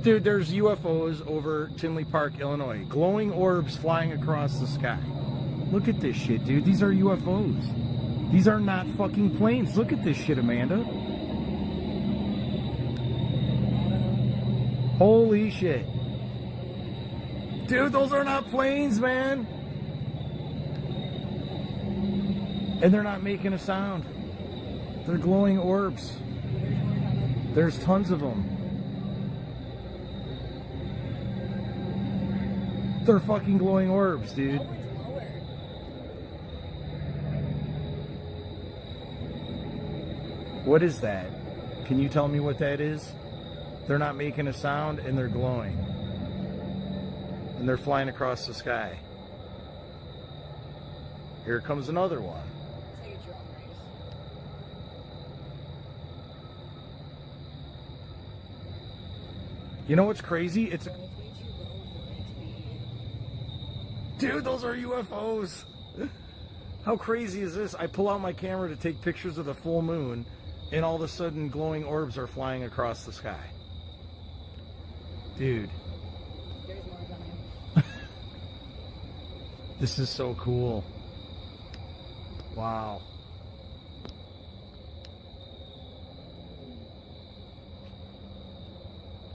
Dude, there's UFOs over Tinley Park, Illinois. Glowing orbs flying across the sky. Look at this shit, dude. These are UFOs. These are not fucking planes. Look at this shit, Amanda. Holy shit. Dude, those are not planes, man. And they're not making a sound. They're glowing orbs. There's tons of them. They're fucking glowing orbs, dude. What is that? Can you tell me what that is? They're not making a sound and they're glowing. And they're flying across the sky. Here comes another one. You know what's crazy? It's a... Dude, those are UFOs. How crazy is this? I pull out my camera to take pictures of the full moon, and all of a sudden glowing orbs are flying across the sky. Dude. This is so cool. Wow.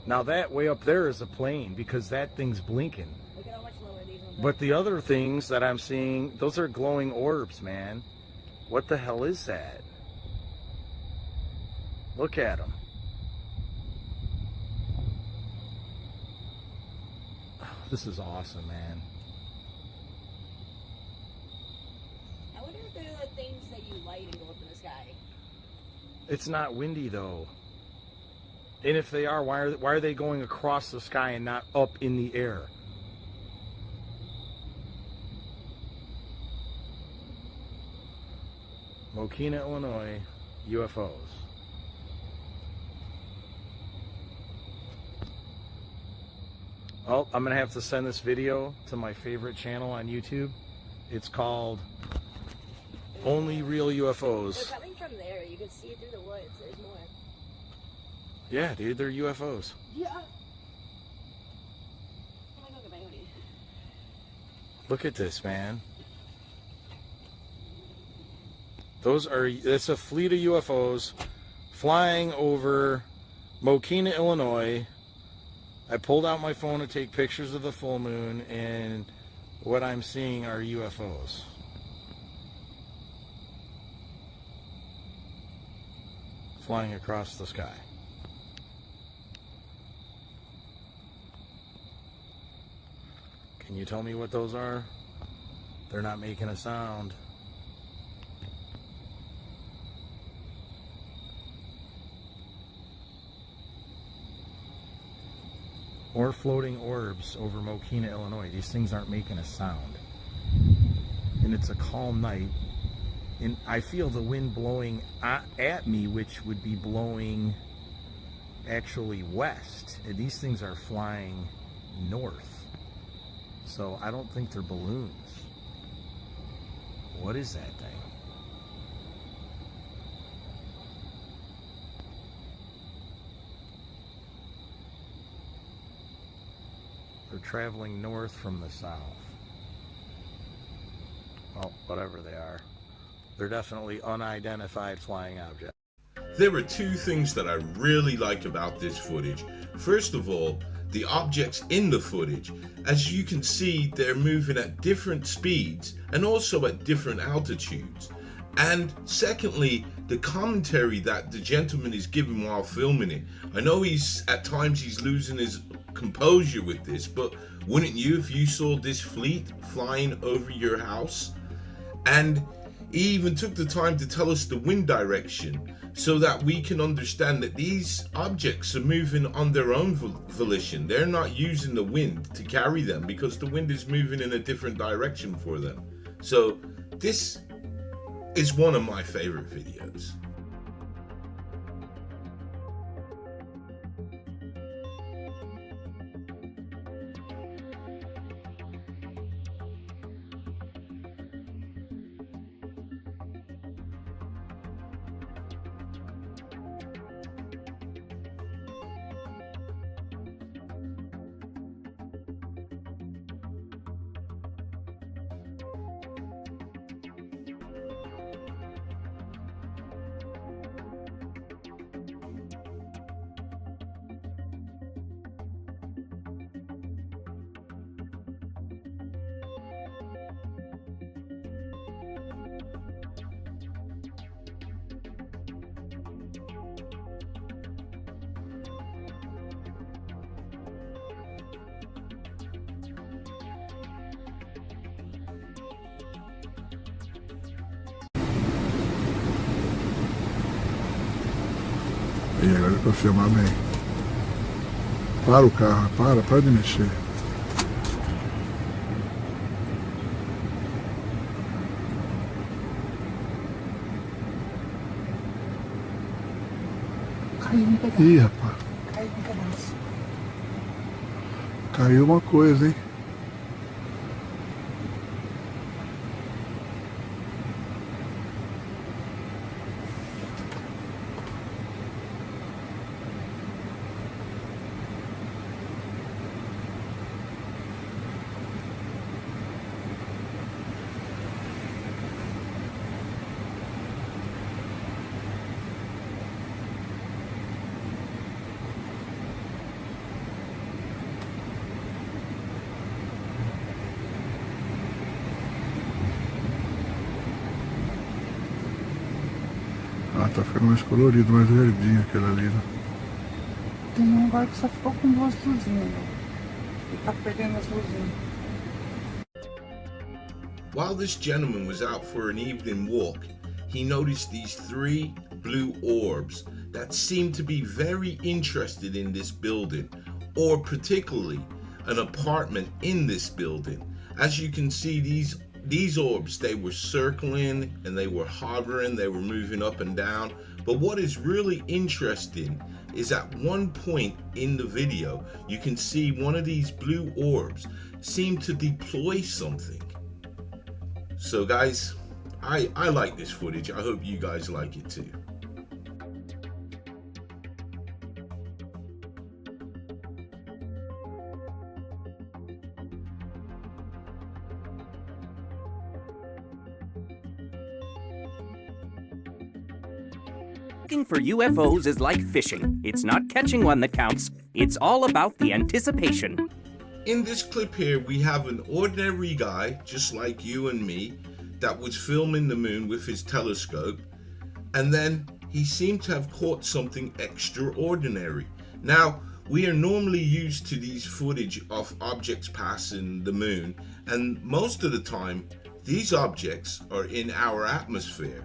Now that way up there is a plane because that thing's blinking. Look at how much lower these ones are. But the other things that I'm seeing, those are glowing orbs, man. What the hell is that? Look at them. Oh, this is awesome, man. I wonder if they're the things that you light and go up in the sky. It's not windy though. And if they are, why are they going across the sky and not up in the air? Mokina, Illinois, UFOs. Oh, I'm going to have to send this video to my favorite channel on YouTube. It's called Only Real UFOs. They're coming from there. You can see it through the woods. There's more. Yeah, dude, they're UFOs. Yeah. Oh my God, my hoodie. Look at this, man. It's a fleet of UFOs flying over Mokina, Illinois. I pulled out my phone to take pictures of the full moon, and what I'm seeing are UFOs. Flying across the sky. Can you tell me what those are? They're not making a sound. Or floating orbs over Mokina, Illinois. These things aren't making a sound. And it's a calm night. And I feel the wind blowing at me, which would be blowing actually west. And these things are flying north. So I don't think they're balloons. What is that thing? They're traveling north from the south. Well, whatever they are. They're definitely unidentified flying objects. There are two things that I really like about this footage. First of all, the objects in the footage. As you can see, they're moving at different speeds and also at different altitudes. And secondly, the commentary that the gentleman is giving while filming it. I know at times he's losing his composure with this, but wouldn't you if you saw this fleet flying over your house? And he even took the time to tell us the wind direction so that we can understand that these objects are moving on their own volition. They're not using the wind to carry them because the wind is moving in a different direction for them. So this is one of my favorite videos. E agora é pra filmar bem. Para o carro, para de mexer. Caiu um pedaço. Ih, rapaz, Caiu um pedaço. caiu uma coisa, hein? Ah, tá ficando mais colorido, mais verdinho aquele ali, né? Tem um agora que só ficou com duas luzinhas, né? E tá perdendo as luzinhas. While this gentleman was out for an evening walk, he noticed these 3 blue orbs that seemed to be very interested in this building, or particularly an apartment in this building. As you can see, these orbs, they were circling and they were hovering, they were moving up and down. But what is really interesting is at one point in the video, you can see one of these blue orbs seem to deploy something. So guys, I like this footage. I hope you guys like it too. Looking for UFOs is like fishing. It's not catching one that counts. It's all about the anticipation. In this clip here, we have an ordinary guy, just like you and me, that was filming the moon with his telescope, and then he seemed to have caught something extraordinary. Now, we are normally used to these footage of objects passing the moon, and most of the time, these objects are in our atmosphere.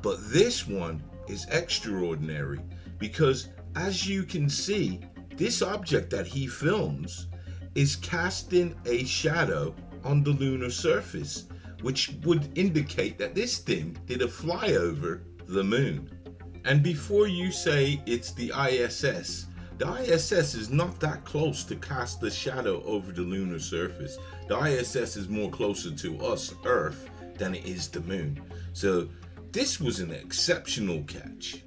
But this one is extraordinary because, as you can see, this object that he films is casting a shadow on the lunar surface, which would indicate that this thing did a flyover the moon. And before you say it's the ISS is not that close to cast a shadow over the lunar surface. The ISS is more closer to us, Earth, than it is the moon. So this was an exceptional catch.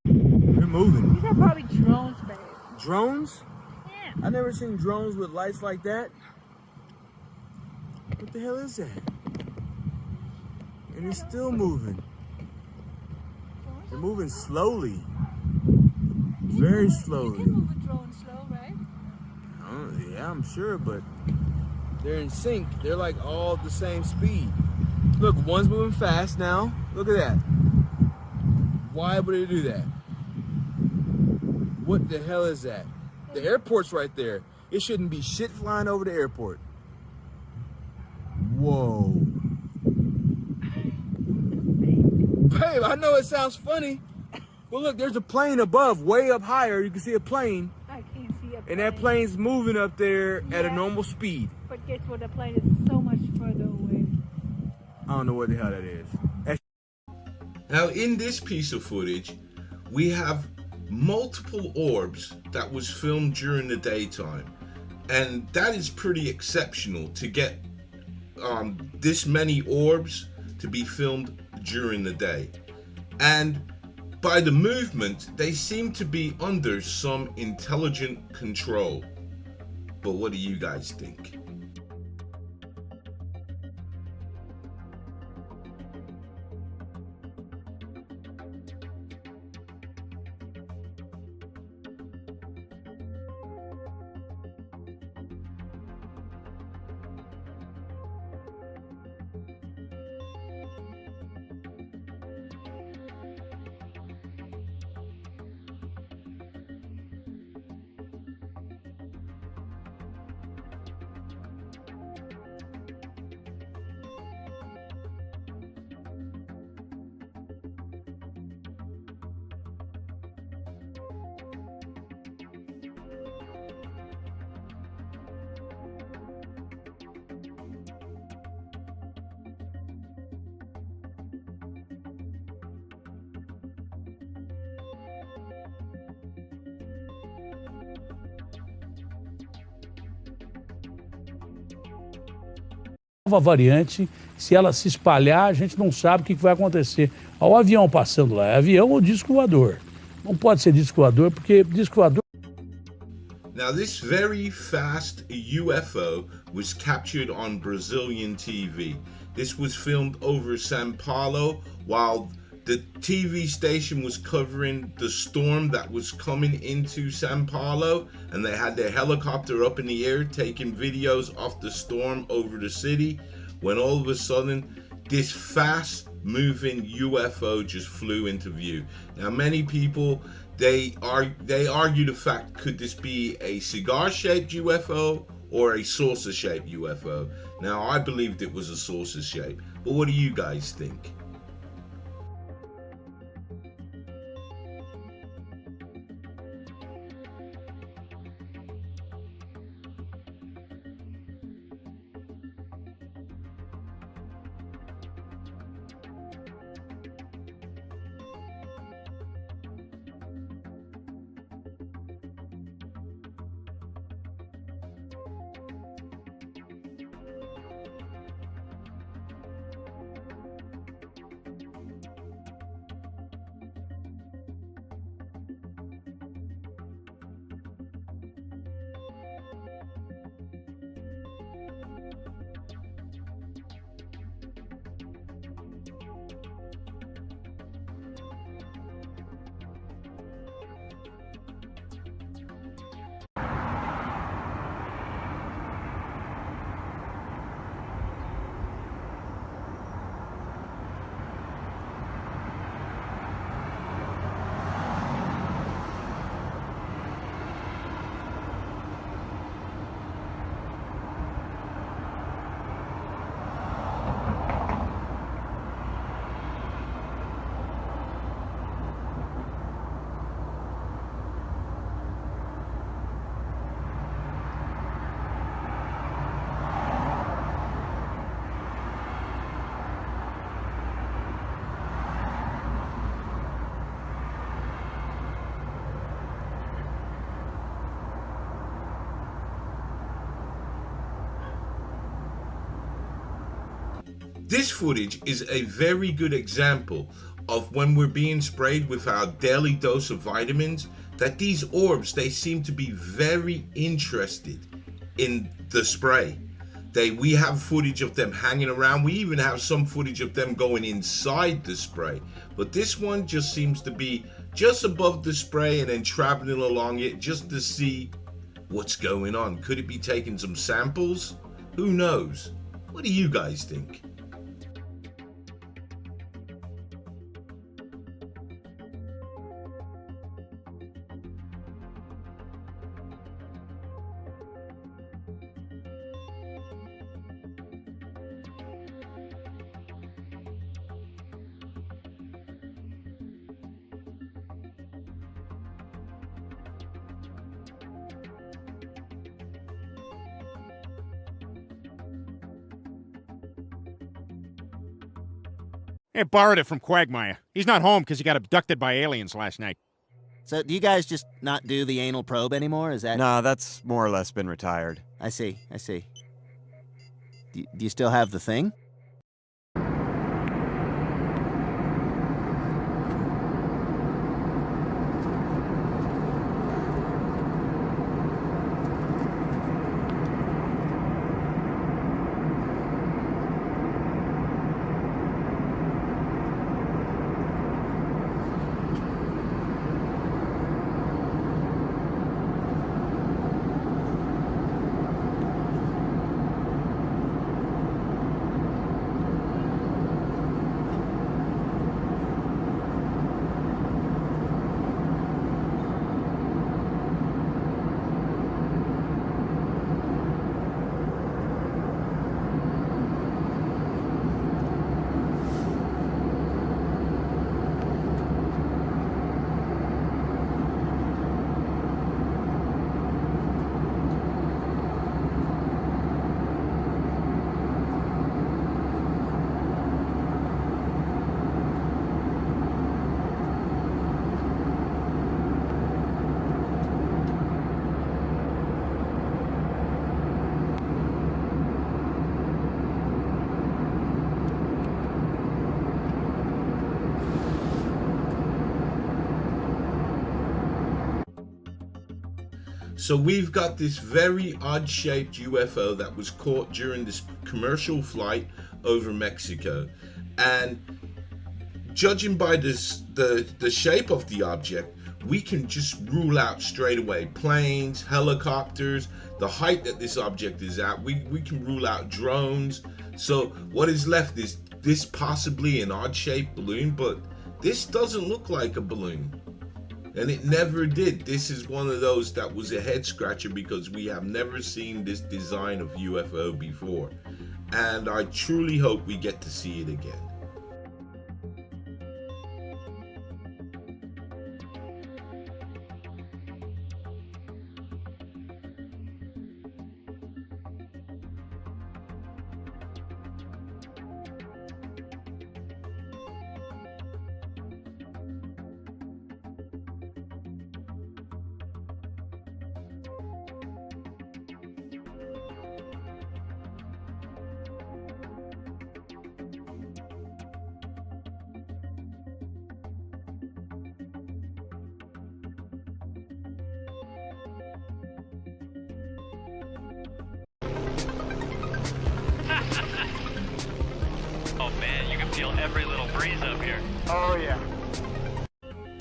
They're moving. These are probably drones, babe. Drones? Yeah. I never seen drones with lights like that. What the hell is that? And it's still moving. They're moving slowly. Very You slowly. can move a drone slow, right? Yeah, I'm sure, but they're in sync. They're like all the same speed. Look, one's moving fast now. Look at that. Why would they do that? What the hell is that? The airport's right there. It shouldn't be shit flying over the airport. Whoa. Babe, I know it sounds funny, but look, there's a plane above, way up higher. You can see a plane, I can't see a plane. and that plane's moving up there at a normal speed. But guess what? The plane is so much further away. I don't know what the hell that is. Now in this piece of footage, we have multiple orbs that was filmed during the daytime. And that is pretty exceptional to get this many orbs to be filmed during the day. And by the movement, they seem to be under some intelligent control. But what do you guys think? nova variante, se ela se espalhar, a gente não sabe o que vai acontecer. O avião passando lá, é avião ou disco voador? Não pode ser disco voador, porque disco voador... Now, this very fast UFO was captured on Brazilian TV. This was filmed over Sao Paulo while the TV station was covering the storm that was coming into Sao Paulo, and they had their helicopter up in the air taking videos of the storm over the city, when all of a sudden this fast moving UFO just flew into view. Now, many people, they argue the fact, could this be a cigar-shaped UFO or a saucer-shaped UFO? Now, I believed it was a saucer shape, but what do you guys think? This footage is a very good example of when we're being sprayed with our daily dose of vitamins, that these orbs, they seem to be very interested in the spray. We have footage of them hanging around. We even have some footage of them going inside the spray. But this one just seems to be just above the spray and then traveling along it just to see what's going on. Could it be taking some samples? Who knows? What do you guys think? I borrowed it from Quagmire. He's not home because he got abducted by aliens last night. So do you guys just not do the anal probe anymore? Is that... No, that's more or less been retired. I see. Do you still have the thing? So we've got this very odd-shaped UFO that was caught during this commercial flight over Mexico, and judging by the shape of the object, we can just rule out straight away planes, helicopters, the height that this object is at. We can rule out drones. So what is left is this possibly an odd-shaped balloon, but this doesn't look like a balloon. And it never did. This is one of those that was a head scratcher because we have never seen this design of UFO before. And I truly hope we get to see it again. Oh man, you can feel every little breeze up here. Oh yeah.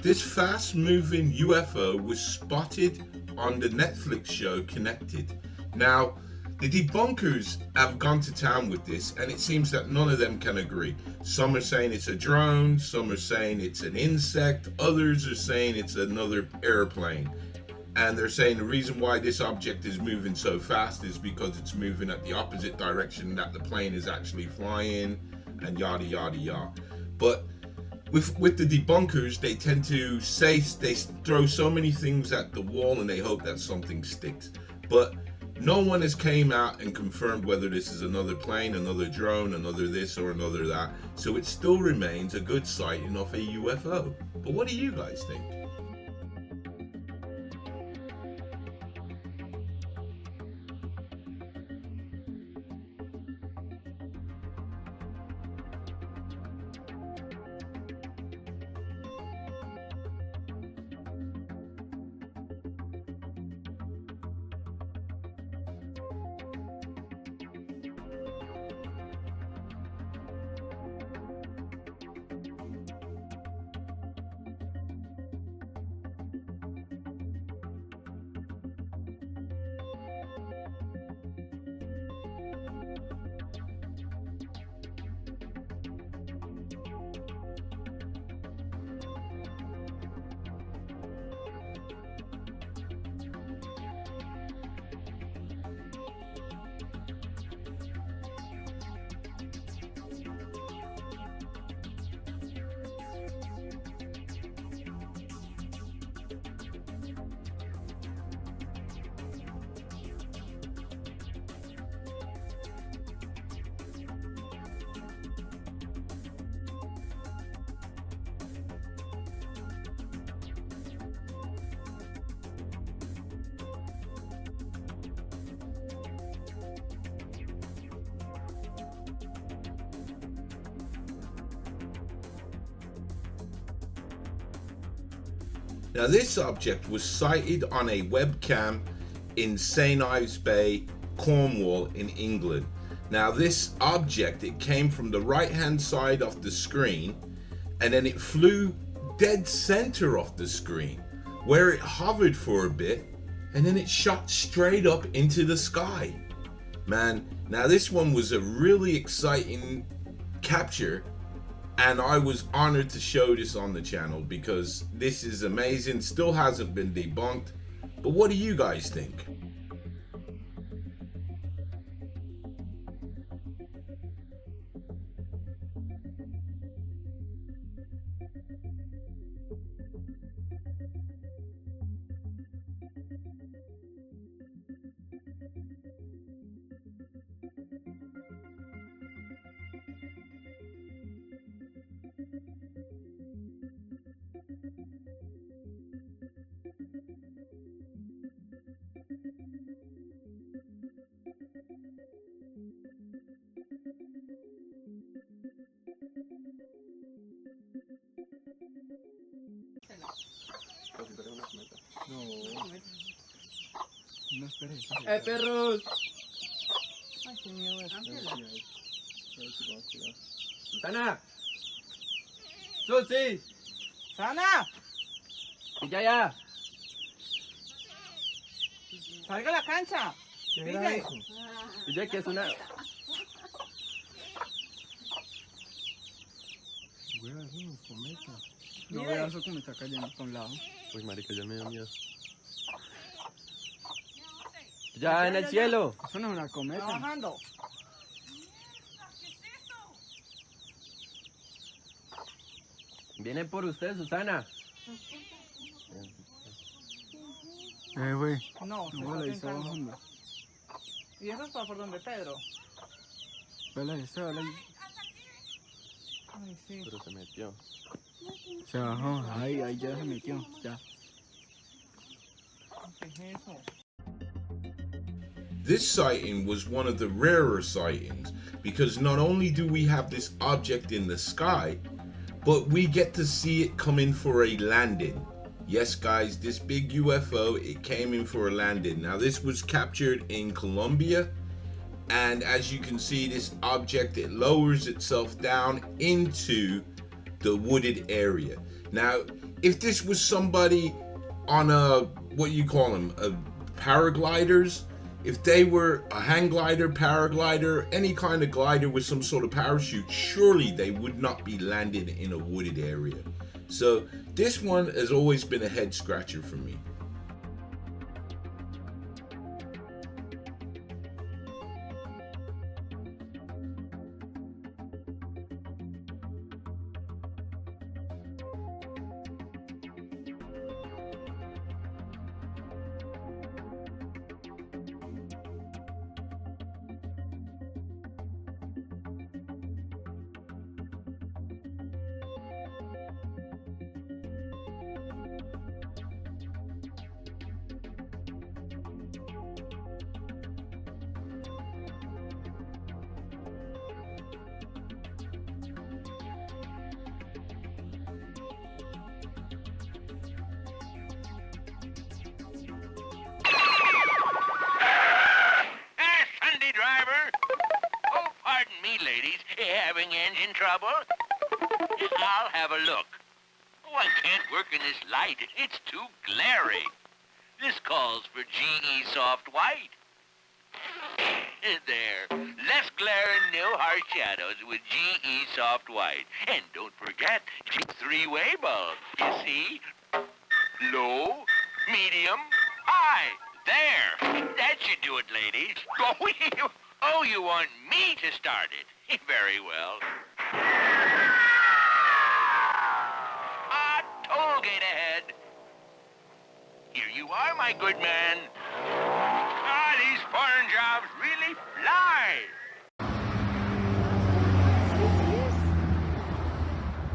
This fast-moving UFO was spotted on the Netflix show Connected. Now, the debunkers have gone to town with this, and it seems that none of them can agree. Some are saying it's a drone, some are saying it's an insect, others are saying it's another airplane. And they're saying the reason why this object is moving so fast is because it's moving at the opposite direction that the plane is actually flying, and yada yada yada. But with the debunkers, they tend to say, they throw so many things at the wall and they hope that something sticks. But no one has came out and confirmed whether this is another plane, another drone, another this or another that. So it still remains a good sighting of a UFO. But what do you guys think? Now this object was sighted on a webcam in St. Ives Bay, Cornwall in England. Now this object, it came from the right hand side of the screen and then it flew dead center of the screen where it hovered for a bit and then it shot straight up into the sky. Man, now this one was a really exciting capture. And I was honored to show this on the channel because this is amazing. Still hasn't been debunked. But what do you guys think? perros! Ay, qué miedo es. ¡Sana! ¡Susi! ¡Sana! ¡Ya! ¡Salga a la cancha! Mire. ¿Ya qué es una? No Mire. veas cómo me está cayendo por un lado. Uy, marica, ya me dio miedo. ¡Ya en el cielo! Eso no es una cometa. Trabajando. Vienen por usted, Susana. No, Güey. se No, está la está sentando. bajando. ¿Y eso es para por donde Pedro? Vela, esa, vela. Ay, sí. Pero se metió. Se bajó. Ahí ya se metió. Ya. ¿Qué es eso? This sighting was one of the rarer sightings because not only do we have this object in the sky, but we get to see it come in for a landing. Yes, guys, this big UFO, it came in for a landing. Now, this was captured in Colombia, and as you can see, this object, it lowers itself down into the wooded area. Now, if this was somebody on a, what you call them, paragliders, if they were a hang glider, paraglider, any kind of glider with some sort of parachute, surely they would not be landed in a wooded area. So this one has always been a head scratcher for me. ladies, having engine trouble? I'll have a look. Oh, I can't work in this light. It's too glary. This calls for GE Soft White. There. Less glare and no harsh shadows with GE Soft White. And don't forget, three-way bulb. You see? Low, medium, high. There. That should do it, ladies. Oh, you want me to start it? Very well. Toll gate ahead. Here you are, my good man. These foreign jobs really fly.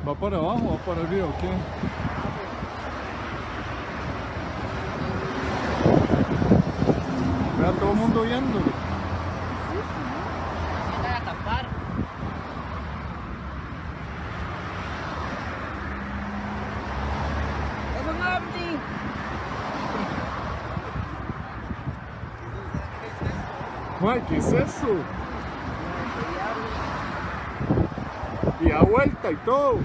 ¿Va para abajo o va para arriba o qué? Vea todo el mundo viéndolo. Voy a tapar. ¡Es un ovni! Ay, ¿qué es eso? Y da vuelta y todo.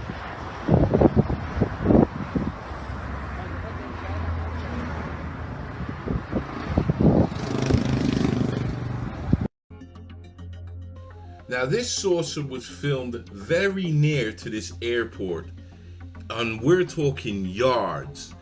Now this saucer was filmed very near to this airport, and we're talking yards.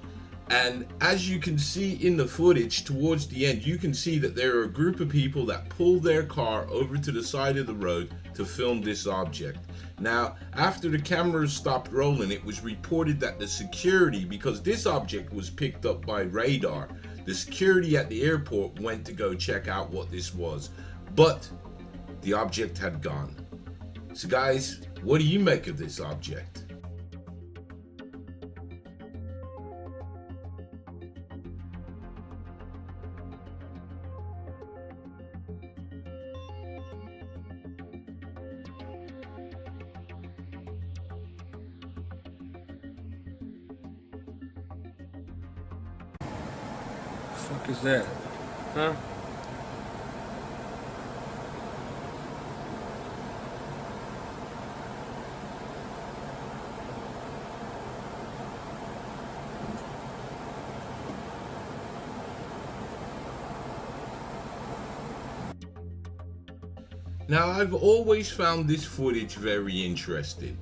And as you can see in the footage towards the end, you can see that there are a group of people that pulled their car over to the side of the road to film this object. Now, after the cameras stopped rolling, it was reported that the security, because this object was picked up by radar, the security at the airport went to go check out what this was. But the object had gone. So guys, what do you make of this object? Fuck is that? Huh? Now, I've always found this footage very interesting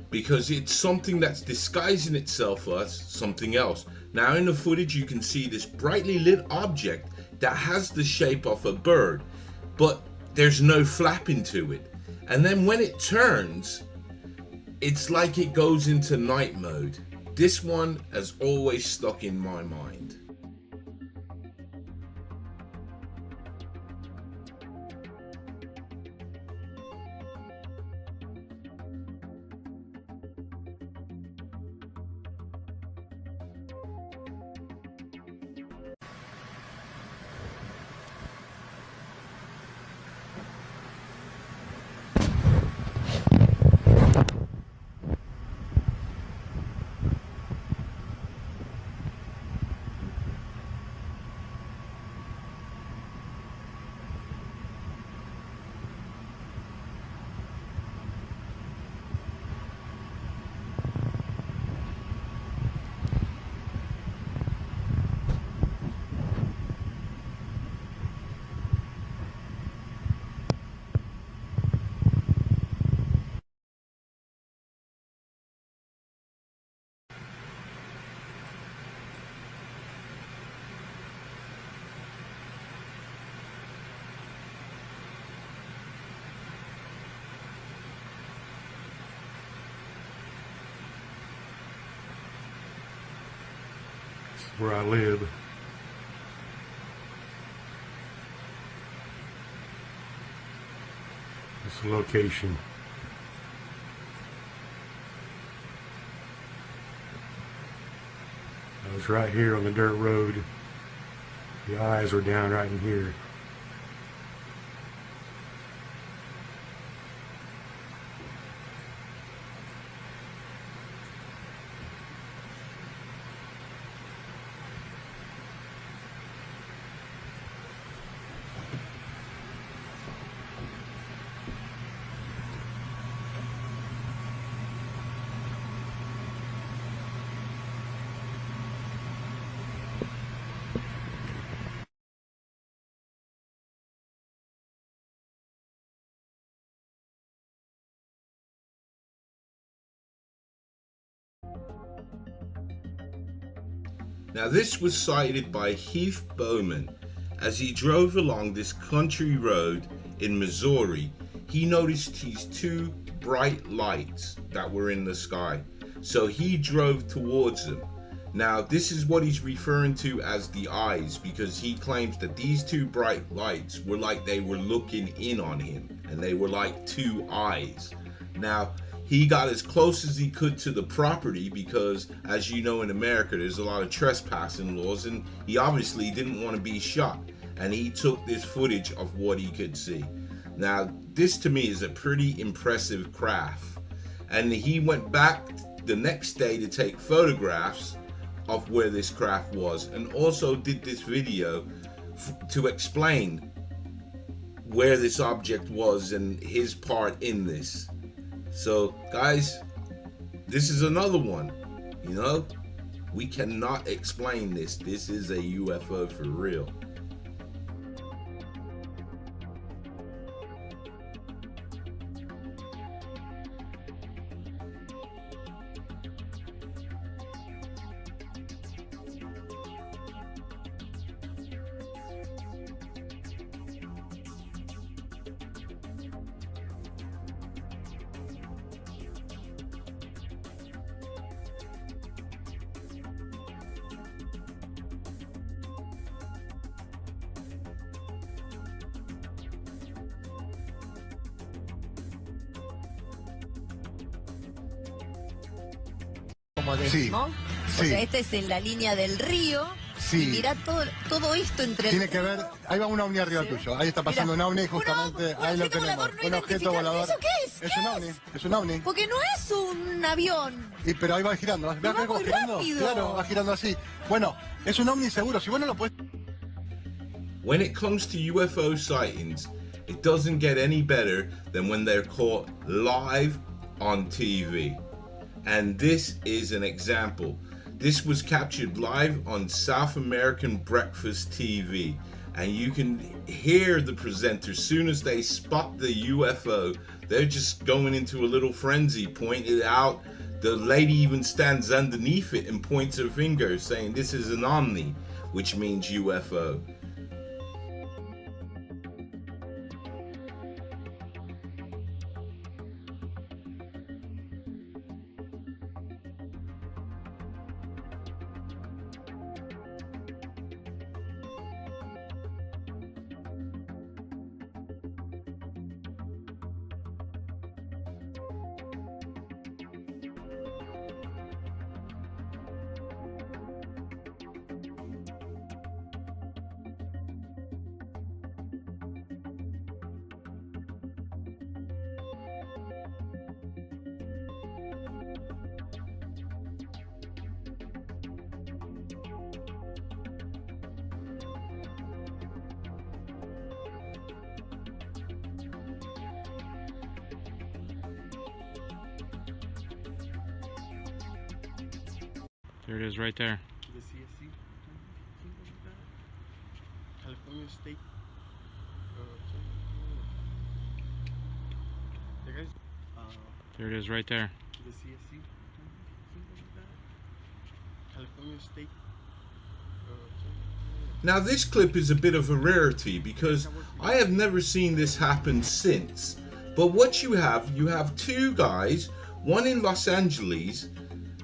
because it's something that's disguising itself as something else. Now, in the footage, you can see this brightly lit object that has the shape of a bird, but there's no flapping to it. And then when it turns, it's like it goes into night mode. This one has always stuck in my mind. Where I live. It's the location. I was right here on the dirt road. The eyes were down right in here. Now, this was sighted by Heath Bowman as he drove along this country road in Missouri. He noticed these two bright lights that were in the sky, so he drove towards them. Now, this is what he's referring to as the eyes, because he claims that these two bright lights were like they were looking in on him, and they were like two eyes. Now, he got as close as he could to the property because, as you know, in America there's a lot of trespassing laws, and he obviously didn't want to be shot, and he took this footage of what he could see. Now, this to me is a pretty impressive craft, and he went back the next day to take photographs of where this craft was, and also did this video to explain where this object was and his part in this. So guys, this is another one. You know, we cannot explain this. This is a UFO for real. Como de, Sí, ¿no? sí. O sea, este es en la línea del río. Sí. Y mirá todo esto entre Tiene el... que ver, ahí va un ovni arriba tuyo, ahí está pasando Mirá, un ovni justamente, ahí lo tenemos, un objeto volador. ¿Eso qué es? Es un ovni, es un ovni. Porque no es un avión. Pero ahí va girando, ¿ves va cómo muy girando? rápido. Claro, va girando así. Bueno, es un ovni seguro, si vos no lo podés... when it comes to UFO sightings, it doesn't get any better than when they're caught live on TV. And this is an example. This was captured live on South American Breakfast TV. And you can hear the presenter, soon as they spot the UFO, they're just going into a little frenzy, pointing it out. The lady even stands underneath it and points her finger, saying this is an OVNI, which means UFO. There it is right there. The CSC? California State. There it is right there. The CSC? California State. Now this clip is a bit of a rarity because I have never seen this happen since. But what you have two guys, one in Los Angeles,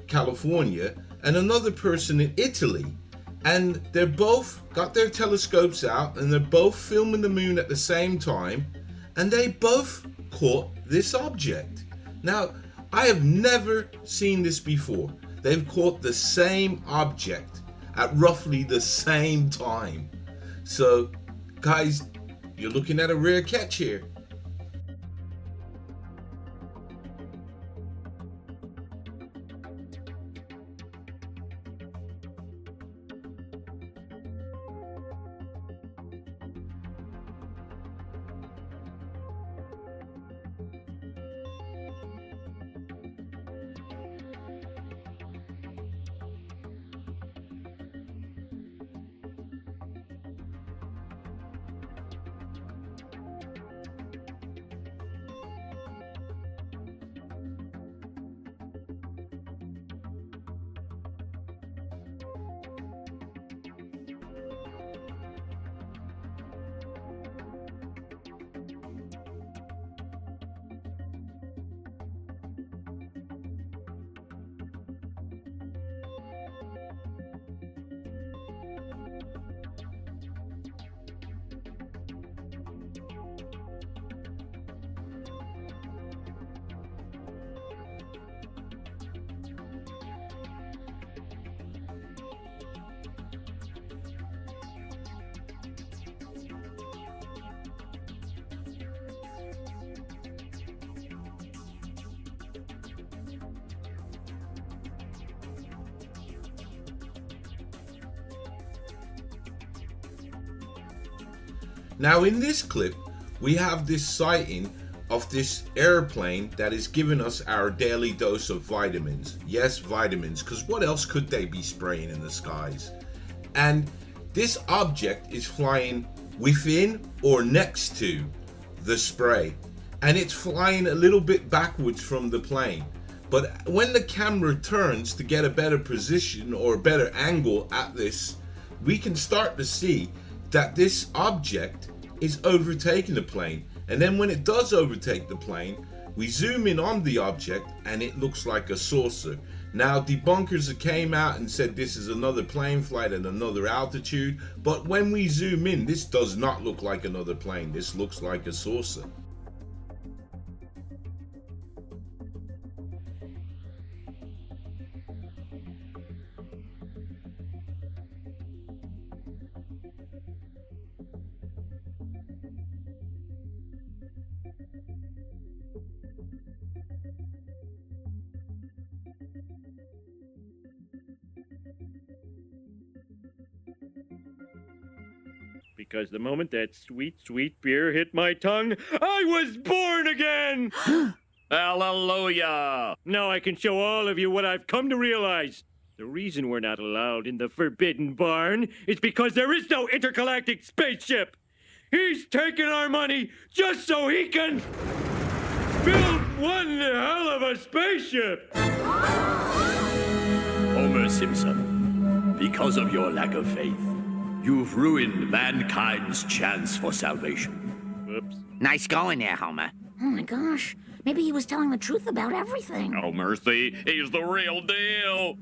California, and another person in Italy. And they're both got their telescopes out and they're both filming the moon at the same time. And they both caught this object. Now, I have never seen this before. They've caught the same object at roughly the same time. So, guys, you're looking at a rare catch here. Now in this clip, we have this sighting of this airplane that is giving us our daily dose of vitamins. Yes, vitamins, because what else could they be spraying in the skies? And this object is flying within or next to the spray. And it's flying a little bit backwards from the plane. But when the camera turns to get a better position or a better angle at this, we can start to see that this object is overtaking the plane. And then when it does overtake the plane, we zoom in on the object and it looks like a saucer. Now debunkers came out and said this is another plane flight at another altitude, but when we zoom in, this does not look like another plane. This looks like a saucer. because the moment that sweet, sweet beer hit my tongue, I was born again! Hallelujah! Now I can show all of you what I've come to realize. The reason we're not allowed in the Forbidden Barn is because there is no intergalactic spaceship. He's taking our money just so he can build one hell of a spaceship. Homer Simpson, because of your lack of faith, you've ruined mankind's chance for salvation. Whoops. Nice going there, Homer. Oh my gosh. Maybe he was telling the truth about everything. Oh, mercy. He's the real deal.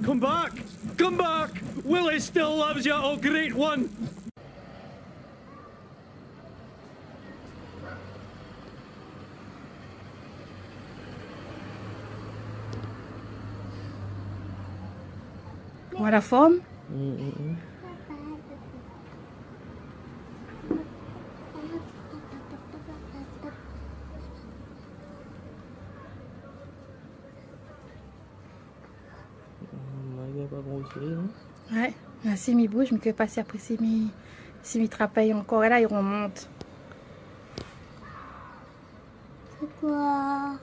Come back! Come back! Willie still loves you, oh great one! Want a phone? Ouais, là, si mes bouge, je me fais passer après si mes travaillent encore là, ils remontent. C'est quoi?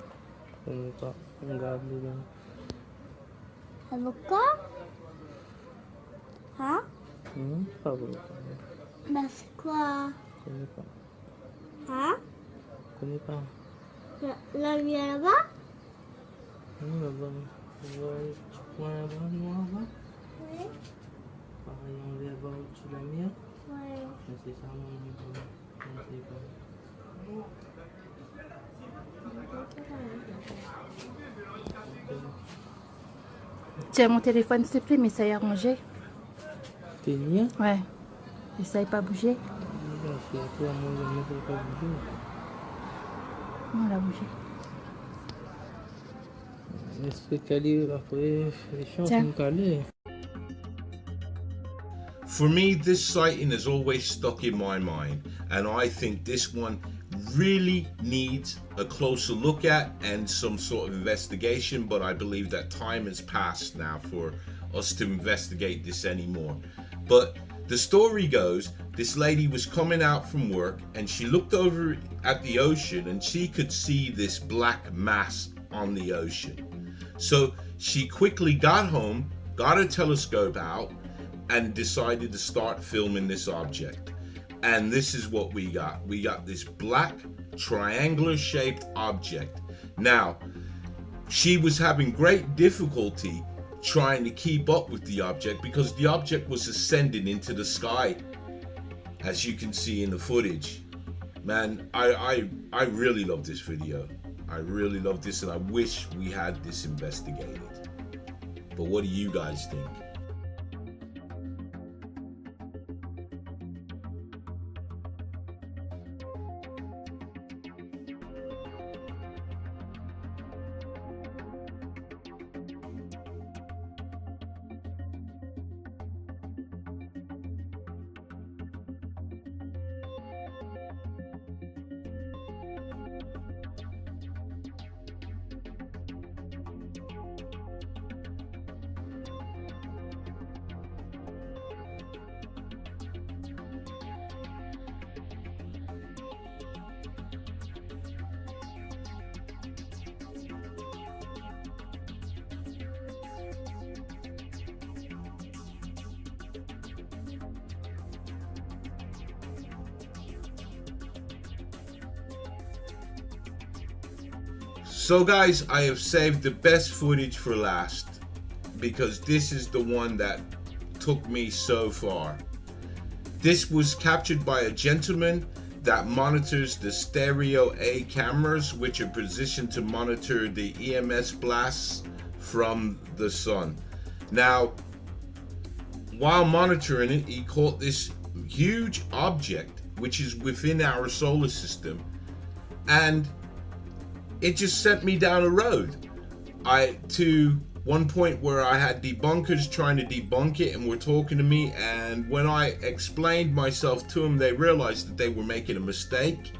Avocat? Hein? Bah c'est quoi? Hein? La lumière là-bas? Oui. Tiens mon téléphone s'il te plaît, mais ça y est arrangé. T'es bien? Ouais. Essaye pas bouger. Non, elle a bougé. For me, this sighting has always stuck in my mind, and I think this one really needs a closer look at and some sort of investigation, but I believe that time has passed now for us to investigate this anymore. But the story goes, this lady was coming out from work and she looked over at the ocean and she could see this black mass on the ocean. So she quickly got home, got her telescope out, and decided to start filming this object. And this is what we got. We got this black triangular shaped object. Now, she was having great difficulty trying to keep up with the object because the object was ascending into the sky, as you can see in the footage. Man, I really love this video. I really love this, and I wish we had this investigated. But what do you guys think? So guys, I have saved the best footage for last because this is the one that took me so far. This was captured by a gentleman that monitors the stereo-A cameras, which are positioned to monitor the EMS blasts from the sun. Now, while monitoring it, he caught this huge object which is within our solar system, and it just sent me down a road to one point where I had debunkers trying to debunk it and were talking to me, and when I explained myself to them, they realized that they were making a mistake,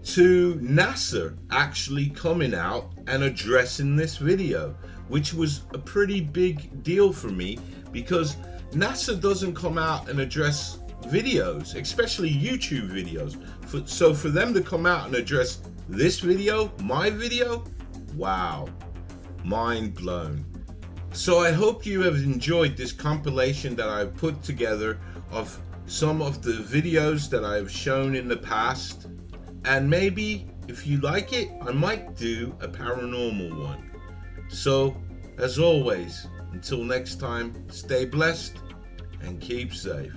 to NASA actually coming out and addressing this video, which was a pretty big deal for me, because NASA doesn't come out and address videos, especially YouTube videos. So for them to come out and address this video, my video, wow, mind blown. So I hope you have enjoyed this compilation that I've put together of some of the videos that I've shown in the past, and maybe if you like it, I might do a paranormal one. So as always, until next time, stay blessed and keep safe.